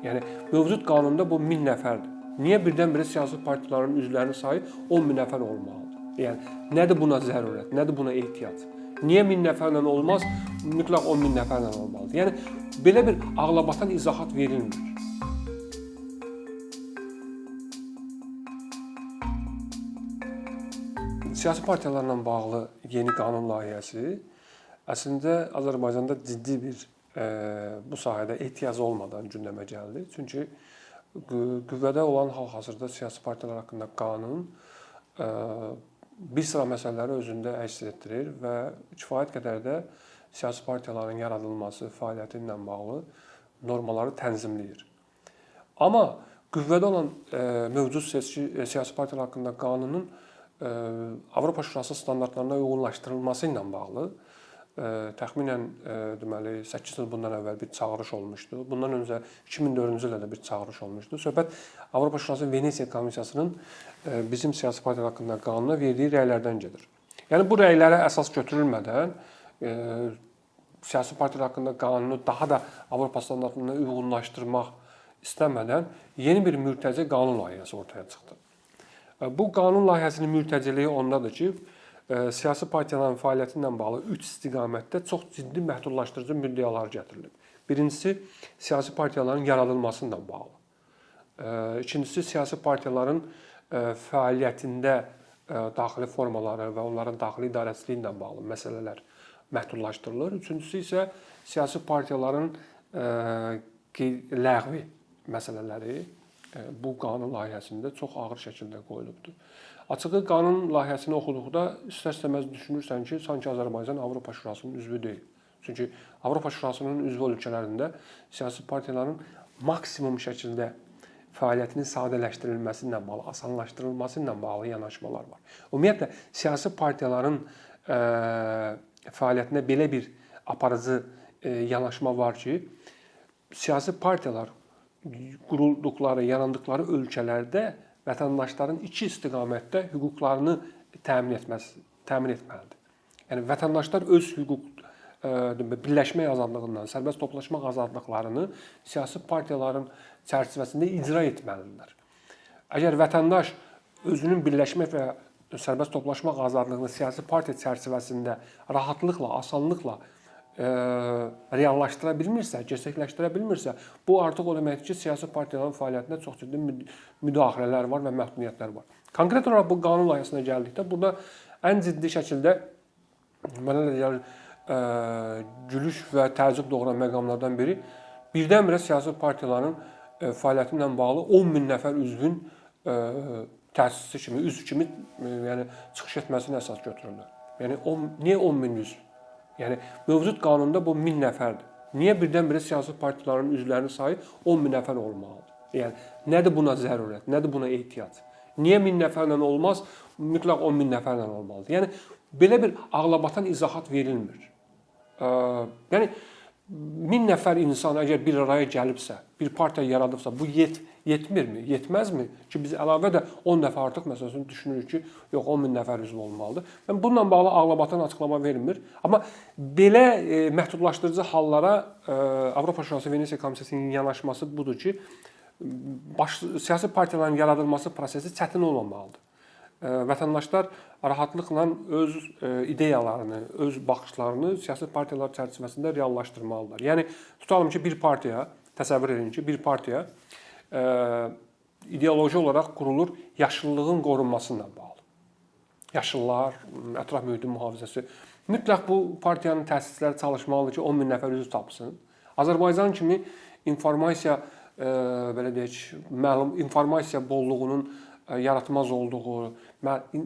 Yəni mövcud qanunda bu 1000 nəfərdir. Niyə birdən-birə siyasi partiyaların üzvlərinin sayı 10.000 nəfər olmalıdır? Yəni nədir buna zərurət, nədir buna ehtiyac? Niyə 1000 nəfərlə olmaz, mütləq 10.000 nəfərlə olmalıdır? Yəni belə bir ağlabatan izahat verilmir. Siyasi partiyalarla bağlı yeni qanun layihəsi əslində Azərbaycanda ciddi bir bu sahədə ehtiyac olmadan gündəmə gəldi. Çünki qüvvədə olan hal-hazırda siyasi partiyalar haqqında qanun bir sıra məsələləri özündə əks etdirir və kifayət qədər də siyasi partiyaların yaradılması, fəaliyyəti ilə bağlı normaları tənzimləyir. Amma qüvvədə olan mövcud siyasi partiyalar haqqında qanunun Avropa Şurası standartlarına uyğunlaşdırılması ilə bağlı təxminən deməli 8 il bundan əvvəl bir çağırış olmuşdu. Bundan öncə 2004-cü ildə də bir çağırış olmuşdu. Söhbət Avropa Şurası Venesiya Komissiyasının bizim siyasi partiyalar haqqında qanuna verdiyi rəylərdən gedir. Yəni bu rəylərə əsas götürülmədən siyasi partiyalar haqqında qanunu daha da Avropa standartlarına uyğunlaşdırmaq istəmədən yeni bir mürtəci qanun layihəsi ortaya çıxdı. Bu qanun layihəsinin mürtəciliyi ondadır ki, siyasi partiyaların fəaliyyəti ilə bağlı 3 istiqamətdə çox ciddi məhdudlaşdırıcı müddəalar gətirilib. Birincisi, siyasi partiyaların yaradılması ilə bağlı. İkincisi, siyasi partiyaların fəaliyyətində daxili formaları və onların daxili idarəçiliyi ilə bağlı məsələlər məhdudlaşdırılır. Üçüncüsü isə siyasi partiyaların ləğvi məsələləri bu qanun layihəsində çox ağır şəkildə qoyulubdur. Açığı qanun layihəsini oxuduqda istər-istəməz düşünürsən ki, sanki Azərbaycan Avropa Şurasının üzvü deyil. Çünki Avropa Şurasının üzvü ölkələrində siyasi partiyaların maksimum şəkildə fəaliyyətinin sadələşdirilməsi ilə bağlı, asanlaşdırılması ilə bağlı yanaşmalar var. Ümumiyyətlə, siyasi partiyaların fəaliyyətinə belə bir aparıcı yanaşma var ki, siyasi partiyalar qurulduqları, yarandıqları ölkələrdə vətəndaşların iki istiqamətdə hüquqlarını təmin etməlidir. Yəni vətəndaşlar öz birləşmək azadlığından, sərbəst toplaşmaq azadlıqlarını siyasi partiyaların çərçivəsində icra etməlidirlər. Əgər vətəndaş özünün birləşmək və sərbəst toplaşmaq azadlığını siyasi partiya çərçivəsində rahatlıqla, asanlıqla reallaşdıra bilmirsə, gerçəkləşdirə bilmirsə, bu artıq o deməkdir ki, siyasi partiyaların fəaliyyətində çox ciddi müdaxilələr var və məhdudiyyətlər var. Konkret olaraq bu qanun layihəsinə gəldikdə, burada ən ciddi şəkildə mənə elə gəlir gülüş və təəccüb doğuran məqamlardan biri birdən-birə siyasi partiyaların fəaliyyəti ilə bağlı 10.000 nəfər üzvün təsisçi kimi, üzv kimi yəni çıxış etməsini əsas götürürlər. Yəni niyə 10.000 üzv? Yəni mövcud qanunda bu 1000 nəfərdir. Niyə birdən-birə siyasi partiyaların üzvlərinin sayı 10.000 nəfər olmalıdır? Yəni nədir buna zərurət, nədir buna ehtiyac? Niyə 1000 nəfərlə olmaz, mütləq 10.000 nəfərlə olmalıdır? Yəni belə bir ağlabatan izahat verilmir. Yəni 1000 nəfər insan əgər bir araya gəlibsə, bir partiya yaradıbsa, bu yetmirmi, yetməzmi ki, biz əlavə də 10 dəfə artıq məsələn düşünürük ki, yox 10.000 nəfər üzv olmalıdır. Yəni bununla bağlı ağlabatan açıqlama verilmir. Amma belə məhdudlaşdırıcı hallara Avropa Şurası Venesiya Komissiyasının yanaşması budur ki, siyasi partiyaların yaradılması prosesi çətin olmamalıdır. Vətəndaşlar rahatlıqla öz ideyalarını, öz baxışlarını siyasi partiyalar çərçivəsində reallaşdırmalıdırlar. Yəni tutalım ki, bir partiya, təsəvvür edin ki, bir partiya ideoloji olaraq qurulur yaşıllığın qorunması ilə bağlı. Yaşıllar, ətraf mühitin mühafizəsi. Mütləq bu partiyanın təsisləri çalışmalıdır ki, 10.000 nəfər üzv tapsın. Azərbaycan kimi informasiya belə deyək, informasiya bolluğunun yaratmaz olduğu,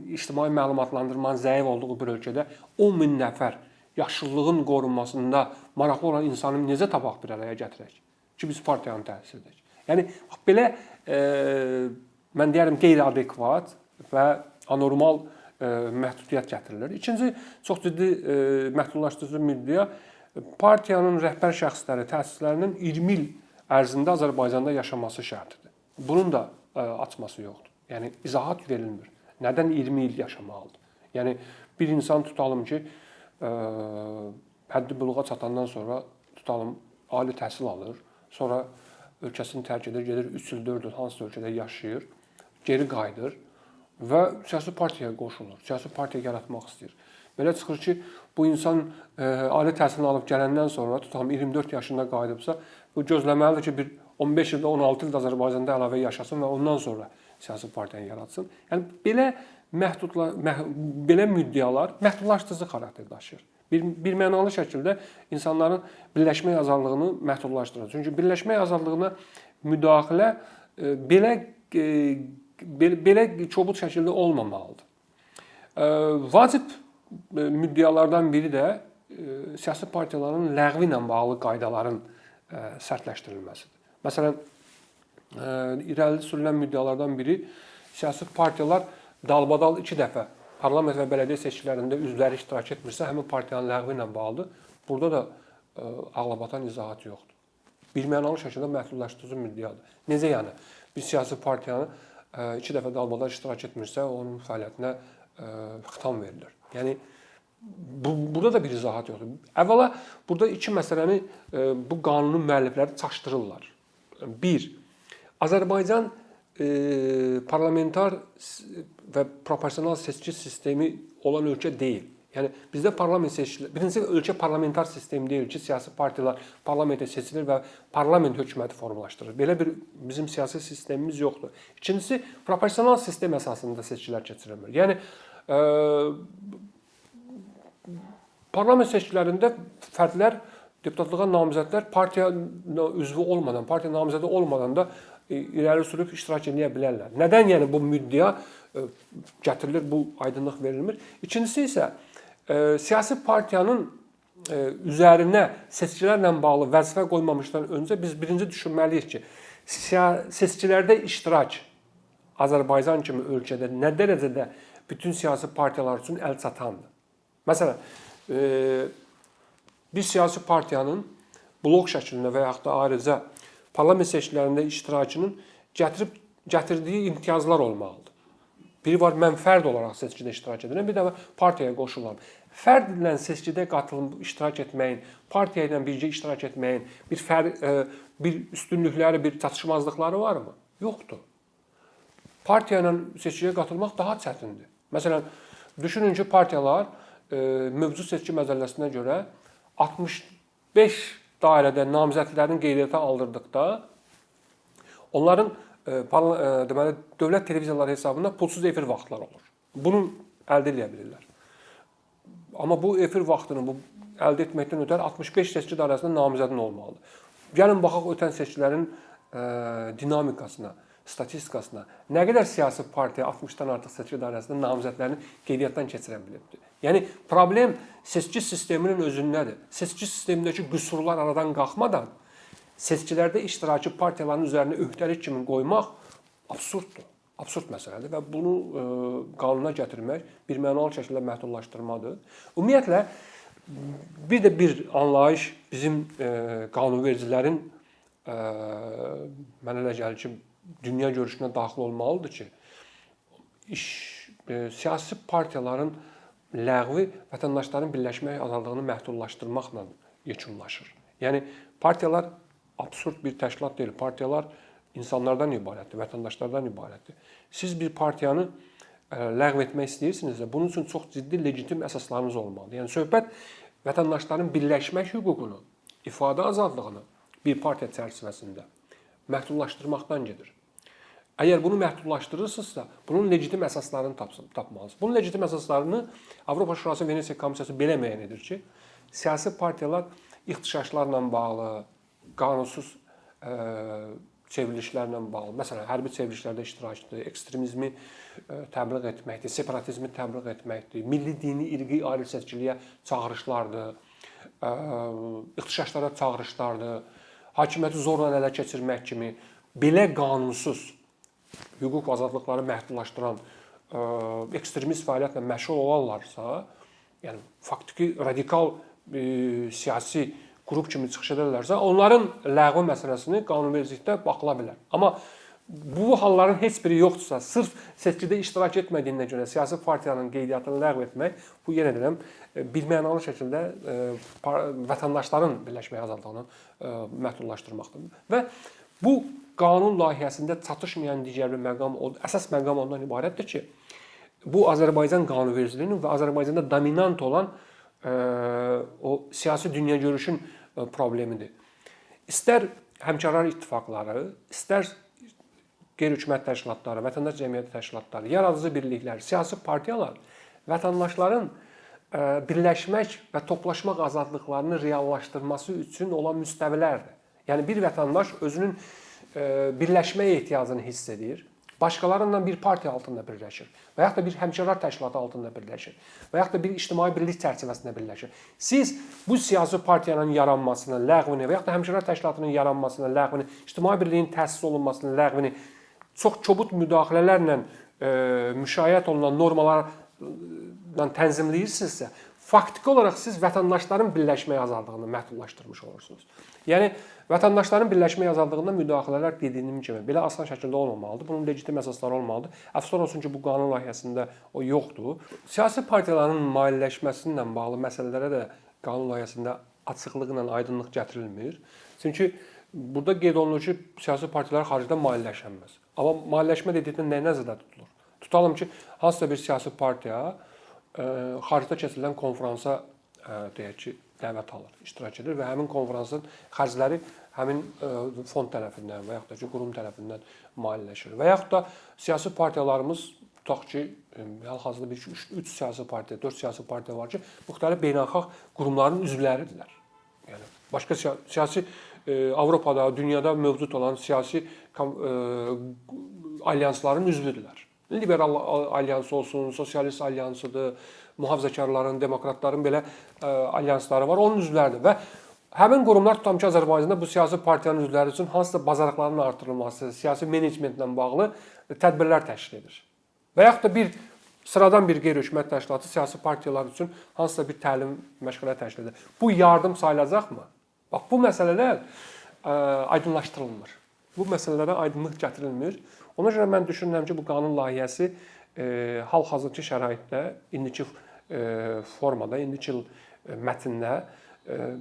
ictimai məlumatlandırmanın zəif olduğu bir ölkədə 10.000 nəfər yaşıllığın qorunmasında maraqlı olan insanı necə tapaq bir araya gətirək ki, biz partiyanı təsis edək. Yəni belə mən deyərəm qeyri-adekvat və anormal məhdudiyyət gətirilir. İkinci çox ciddi məhdudlaşdırıcı müddəa partiyanın rəhbər şəxsləri, təsislərinin 20 il ərzində Azərbaycanda yaşaması şərtidir. Bunun da açması yoxdur. Yəni izahat verilmir. Nədən 20 il yaşamalıdır? Yəni bir insan tutalım ki, həddi büluğa çatandan sonra tutalım ali təhsil alır, sonra ölkəsini tərk edir, gedir 3 il, 4 il hansı ölkədə yaşayır, geri qayıdır və siyasi partiyaya qoşulur. Siyasi partiya yaratmaq istəyir. Belə çıxır ki, bu insan ali təhsilini alıb gələndən sonra tutam 24 yaşında qayıdıbsa, bu gözləməlidir ki, bir 15 ildə, 16 ildə Azərbaycanda əlavə yaşasın və ondan sonra siyasi partiyanı yaratsın. Yəni belə müddəalar məhdudlaşdırıcı xarakter daşıyır. Bir mənalı şəkildə insanların birləşmək azadlığını məhdudlaşdırır. Çünki birləşmək azadlığına müdaxilə belə kobud şəkildə olmamalıdır. Vacib müddəalardan biri də siyasi partiyaların ləğvi ilə bağlı qaydaların sərtləşdirilməsidir. Məsələn, irəli sürülən müddəalardan biri siyasi partiyalar dalbadal 2 dəfə parlament və bələdiyyə seçkilərində üzvləri iştirak etmirsə, həmin partiyanın ləğvi ilə bağlıdır. Burada da ağlabatan izahat yoxdur. Birmənalı şəkildə məhdudlaşdırıcı müddəadır. Necə yəni? Bir siyasi partiyanı 2 dəfə dalbadal iştirak etmirsə, onun fəaliyyətinə xitam verilir. Yəni, burada da bir izahat yoxdur. Əvvəla, burada 2 məsələni bu qanunun müəllifləri çaşdırırlar. 1. Azərbaycan parlamentar və proporsional seçki sistemi olan ölkə deyil. Yəni bizdə parlament seçkiləri, birincisi ölkə parlamentar sistem deyil ki, siyasi partiyalar parlamentə seçilir və parlament hökuməti formalaşdırır. Belə bir bizim siyasi sistemimiz yoxdur. İkincisi, proporsional sistem əsasında seçkilər keçirilmir. Yəni parlament seçkilərində fərdlər, deputatlığa namizədlər partiya üzvü olmadan, partiya namizədi olmadan da irəli sürüb iştirak edə bilərlər. Nədən yəni bu müddəa gətirilir, bu aydınlıq verilmir? İkincisi isə siyasi partiyanın üzərinə seçkilərlə bağlı vəzifə qoymamışdan öncə biz birinci düşünməliyik ki, seçkilərdə iştirak Azərbaycan kimi ölkədə nə dərəcədə bütün siyasi partiyalar üçün əl çatandır. Məsələn, bir siyasi partiyanın blok şəklində və yaxud da ayrıca parlament seçkilərində iştirakının gətirdiyi imtiyazlar olmalıdır. Biri var, mən fərd olaraq seçkidə iştirak edirəm, bir də partiyaya qoşulam. Fərdlə seçkidə qatılıb iştirak etməyin, partiya ilə birgə iştirak etməyin bir üstünlükləri, bir çatışmazlıqları varmı? Yoxdur. Partiya ilə seçkiyə qatılmaq daha çətindir. Məsələn, düşünün ki, partiyalar mövcud seçki məcəlləsinə görə 65 dairədə namizədlərin qeydiyyata aldırdıqda onların deməli dövlət televiziyaları hesabında pulsuz efir vaxtları olur. Bunu əldə edə bilirlər. Amma bu efir vaxtını əldə etməkdən ötəri 65 seçki dairəsində namizədin olmalıdır. Gəlin baxaq ötən seçkilərin dinamikasına, statistikasına. Nə qədər siyasi partiya 60-dan artıq seçki dairəsində namizədlərini qeydiyyatdan keçirə bilibdir. Yəni problem seçki sisteminin özündədir. Seçki sistemindəki qüsurlar aradan qalxmadan seçkilərdə iştirakçı partiyaların üzərinə öhdəlik kimi qoymaq absurddur. Absurd məsələdir və bunu qanuna gətirmək birmənalı şəkildə məhdudlaşdırmadır. Ümumiyyətlə bir də bir anlayış bizim qanunvericilərin mənə elə gəlir ki, dünya görüşünə daxil olmalıdır ki, siyasi partiyaların ləğvi vətəndaşların birləşmək azadlığını məhdudlaşdırmaqla yekunlaşır. Yəni partiyalar absurd bir təşkilat deyil. Partiyalar insanlardan ibarətdir, vətəndaşlardan ibarətdir. Siz bir partiyanı ləğv etmək istəyirsinizsə, bunun üçün çox ciddi legitim əsaslarınız olmalıdır. Yəni söhbət vətəndaşların birləşmək hüququnu, ifadə azadlığını bir partiya çərçivəsində məhdudlaşdırmaqdan gedir. Əgər bunu məhdudlaşdırırsınızsa, bunun legitim əsaslarını tapmalısınız. Bunun legitim əsaslarını Avropa Şurası Venesiya Komissiyası belə müəyyən edir ki, siyasi partiyalar ixtişaşlarla bağlı, qanunsuz çevrilişlərlə bağlı, məsələn, hərbi çevrilişlərdə iştirakdır, ekstremizmi təbliğ etməkdir, separatizmi təbliğ etməkdir, milli, dini, irqi ayrı-seçkiliyə çağırışlardır, ixtişaşlara çağırışlardır, hakimiyyəti zorla ələ keçirmək kimi belə qanunsuz hüquq və azadlıqları məhdudlaşdıran ekstremist fəaliyyətlə məşğul olarlarsa, yəni faktiki radikal siyasi qrup kimi çıxış edərlərsə, onların ləğvi məsələsini qanunvericilikdə baxıla bilər. Amma bu halların heç biri yoxdursa, sırf seçkidə iştirak etmədiyinə görə siyasi partiyanın qeydiyyatını ləğv etmək, bu yenə deyirəm, birmənalı şəkildə vətəndaşların birləşmək azadlığını məhdudlaşdırmaqdır. Və Bu qanun layihəsində çatışmayan digər bir məqam, əsas məqam ondan ibarətdir ki, bu Azərbaycan qanunvericiliyinin və Azərbaycanda dominant olan o siyasi dünyagörüşün problemidir. İstər həmkarlar ittifaqları, istər qeyri-hökumət təşkilatları, vətəndaş cəmiyyəti təşkilatları, yaradıcı birliklər, siyasi partiyalar vətəndaşların birləşmək və toplaşmaq azadlıqlarını reallaşdırması üçün olan müstəvilərdir. Yəni bir vətəndaş özünün birləşməyə ehtiyacını hiss edir, başqalarından bir partiya altında birləşir və yaxud da bir həmkarlar təşkilatı altında birləşir və yaxud da bir ictimai birlik çərçivəsində birləşir. Siz bu siyasi partiyanın yaranmasını, ləğvini və yaxud da həmkarlar təşkilatının yaranmasını, ləğvini, ictimai birliyin təsis olunmasını, ləğvini çox kobud müdaxilələrlə müşayiət olunan normalarla tənzimləyirsinizsə, faktiki olaraq siz vətəndaşların birləşmək azadlığını məhdudlaşdırmış olursunuz. Yəni vətəndaşların birləşmək azadlığına müdaxilələr dediyim kimi belə asan şəkildə olmamalıdır. Bunun legitim əsasları olmalıdır. Əfsus olsun ki, bu qanun layihəsində o yoxdur. Siyasi partiyaların maliyyələşməsi ilə bağlı məsələlərə də qanun layihəsində açıqlıqla aydınlıq gətirilmir. Çünki burada qeyd olunur ki, siyasi partiyalar xaricdən maliyyələşənməz. Amma maliyyələşmə dedikdə nə nəzərdə tutulur? Tutalım ki, hansısa bir siyasi partiya xaricdə keçirilən konfransa deyək ki, dəvət alır, iştirak edir və həmin konfransın xərcləri həmin fond tərəfindən və yaxud da ki, qurum tərəfindən maliyyələşir. Və yaxud da siyasi partiyalarımız tutaq ki, hal-hazırda 3 siyasi partiya, 4 siyasi partiya var ki, müxtəlif beynəlxalq qurumların üzvləridirlər. Yəni başqa siyasi Avropada, dünyada mövcud olan siyasi alyansların üzvüdürlər. Liberal alyansı olsun, sosialist alyansıdır, mühafizəkarların, demokratların belə alyansları var, onun üzvləridir. Və həmin qurumlar tutam ki, Azərbaycanda bu siyasi partiyanın üzvləri üçün hansısa bacarıqların artırılması, siyasi menecmentlə bağlı tədbirlər təşkil edir. Və yaxud da sıradan bir qeyri-hökumət təşkilatı siyasi partiyalar üçün hansısa bir təlim məşğələ təşkil edir. Bu yardım sayılacaqmı? Bax, bu məsələlər aydınlaşdırılmır. Bu məsələlərə aydınlıq gətirilmir. Ona görə mən düşünürəm ki, bu qanun layihəsi hal-hazırki şəraitdə, indiki formada, indiki mətndə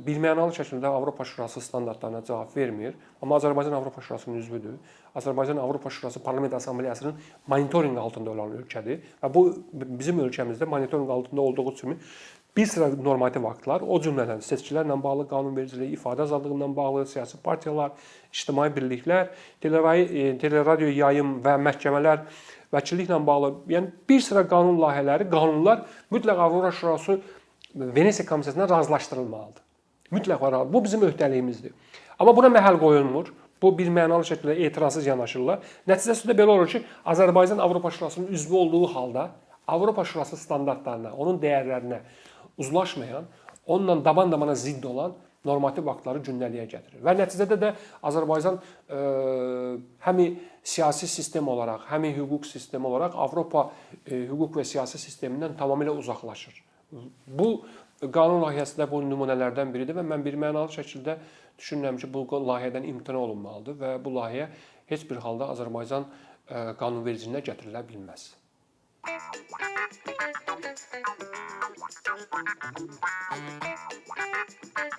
birmənalı şəkildə Avropa Şurası standartlarına cavab vermir. Amma Azərbaycan Avropa Şurasının üzvüdür. Azərbaycan Avropa Şurası Parlament Assambleyasının monitorinq altında olan ölkədir və bu bizim ölkəmizdə monitorinq altında olduğu üçün bir sıra normativ aktlar, o cümlədən seçkilərlə bağlı, qanunvericiliyi, ifadə azadlığıyla bağlı, siyasi partiyalar, ictimai birliklər, teleradio yayım və məhkəmələr, vəkilliklə bağlı, yəni bir sıra qanun layihələri, qanunlar mütləq Avropa Şurası Venesiya komissiyasından razılaşdırılmalıdır. Mütləq var. Bu bizim öhdəliyimizdir. Amma buna məhəl qoyulmur. Bu bir mənalı şəkildə etirazsız yanaşırlar. Nəticəsində belə olur ki, Azərbaycan Avropa Şurasının üzvü olduğu halda Avropa Şurası standartlarına, onun dəyərlərinə uzlaşmayan, onunla daban-dabana zidd olan normativ aktları gündəliyə gətirir. Və nəticədə də Azərbaycan həm siyasi sistem olaraq, həm hüquq sistemi olaraq Avropa hüquq və siyasi sistemindən tamamilə uzaqlaşır. Bu qanun layihəsində bu nümunələrdən biridir və mən birmənalı şəkildə düşünürəm ki, bu layihədən imtina olunmalıdır və bu layihə heç bir halda Azərbaycan qanunvericiliyinə gətirilə bilməz. Thank you.